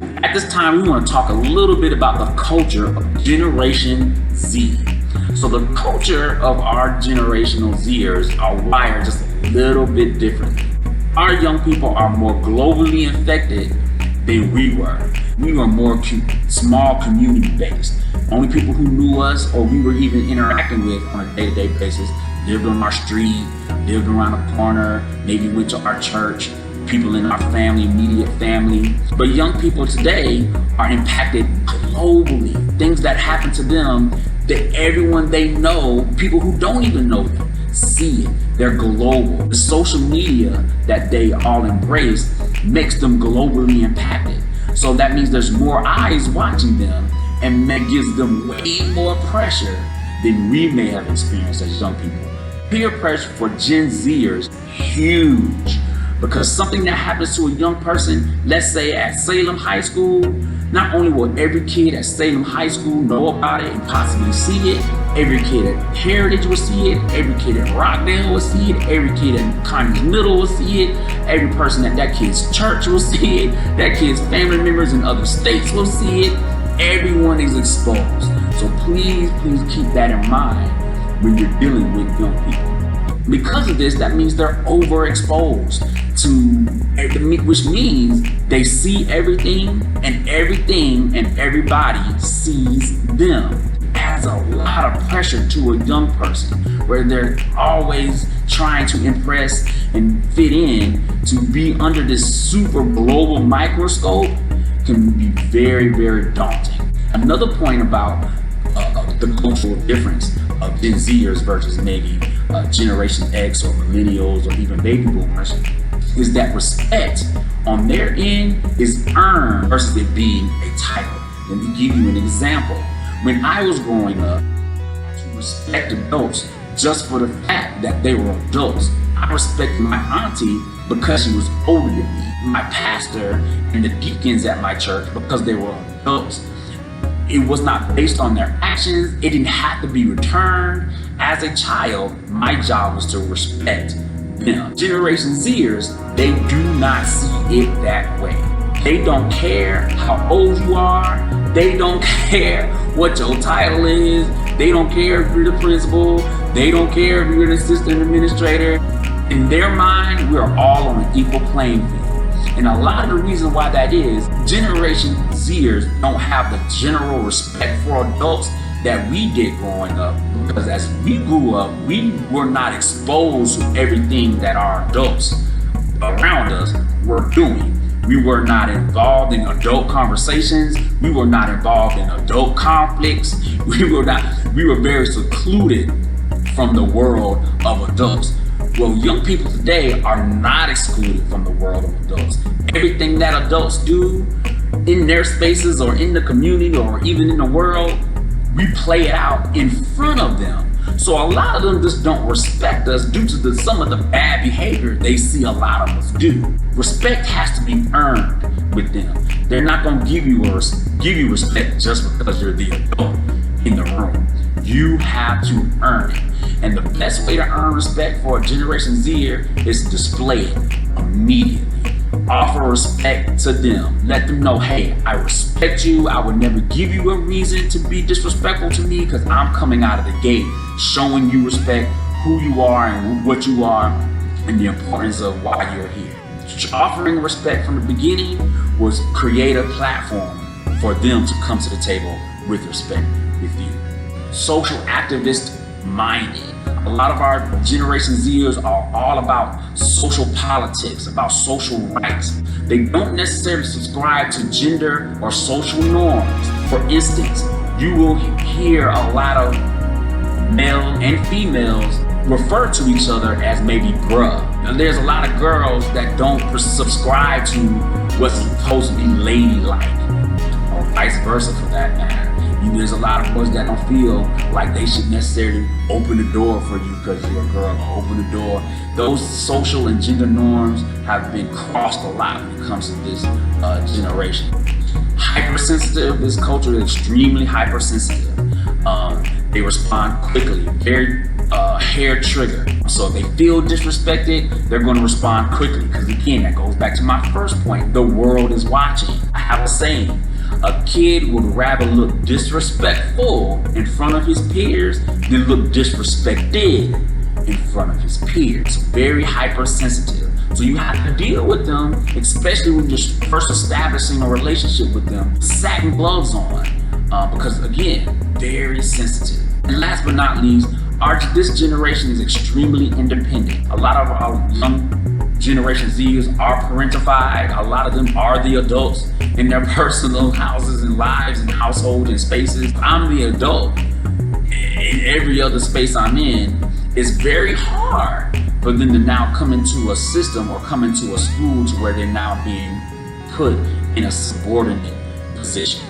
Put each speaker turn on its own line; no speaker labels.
At this time, we want to talk a little bit about the culture of Generation Z. So the culture of our generational Zers are wired just a little bit differently. Our young people are more globally infected than we were. We were more small community based. Only people who knew us or we were even interacting with on a day-to-day basis lived on our street, lived around the corner, maybe went to our church, people in our family, immediate family. But young people today are impacted globally. Things that happen to them that everyone they know, people who don't even know them, see it. They're global. The social media that they all embrace makes them globally impacted. So that means there's more eyes watching them, and that gives them way more pressure than we may have experienced as young people. Peer pressure for Gen Zers, huge. Because something that happens to a young person, let's say at Salem High School, not only will every kid at Salem High School know about it and possibly see it, every kid at Heritage will see it, every kid at Rockdale will see it, every kid at Connie's Middle will see it, every person at that kid's church will see it, that kid's family members in other states will see it. Everyone is exposed. So please keep that in mind when you're dealing with young people. Because of this, that means they're overexposed to, which means they see everything and everybody sees them. It adds a lot of pressure to a young person where they're always trying to impress and fit in. To be under this super global microscope can be very, very daunting. Another point about the cultural difference of Gen Zers versus maybe Generation X or millennials or even baby boomers is that respect on their end is earned versus it being a title. Let me give you an example. When I was growing up, to respect adults just for the fact that they were adults. I respected my auntie because she was older than me, my pastor and the deacons at my church because they were adults. It was not based on their actions. It didn't have to be returned. As a child, my job was to respect them. Generation Zers, they do not see it that way. They don't care how old you are. They don't care what your title is. They don't care if you're the principal. They don't care if you're an assistant administrator. In their mind, we're all on an equal playing field. And a lot of the reason why that is, Generation Zers don't have the general respect for adults that we did growing up. Because as we grew up, we were not exposed to everything that our adults around us were doing. We were not involved in adult conversations. We were not involved in adult conflicts. We were very secluded from the world of adults. Well, young people today are not excluded from the world of adults. Everything that adults do in their spaces or in the community or even in the world, we play it out in front of them. So a lot of them just don't respect us due to some of the bad behavior they see a lot of us do. Respect has to be earned with them. They're not going to give you respect just because you're the adult in the room. You have to earn it. And the best way to earn respect for a Generation Zer is to display it immediately. Offer respect to them. Let them know, hey, I respect you. I would never give you a reason to be disrespectful to me because I'm coming out of the gate showing you respect, who you are and what you are, and the importance of why you're here. Offering respect from the beginning was create a platform for them to come to the table with respect with you. Social activist minded. A lot of our Generation Zers are all about social politics, about social rights. They don't necessarily subscribe to gender or social norms. For instance, you will hear a lot of male and females refer to each other as maybe bruh. Now, there's a lot of girls that don't subscribe to what's supposed to be ladylike, or vice versa for that matter. There's a lot of boys that don't feel like they should necessarily open the door for you because you're a girl, or open the door. Those social and gender norms have been crossed a lot when it comes to this generation. Hypersensitive, this culture is extremely hypersensitive. They respond quickly, very hair trigger. So if they feel disrespected, they're going to respond quickly because again, that goes back to my first point. The world is watching. I have a saying, a kid would rather look disrespectful in front of his peers than look disrespected in front of his peers. Very hypersensitive. So you have to deal with them, especially when you're first establishing a relationship with them, satin gloves on, because again, very sensitive. And last but not least, this generation is extremely independent. A lot of our young Generation Zers are parentified. A lot of them are the adults in their personal houses and lives and households and spaces. I'm the adult in every other space I'm in. It's very hard for them to now come into a system or come into a school to where they're now being put in a subordinate position.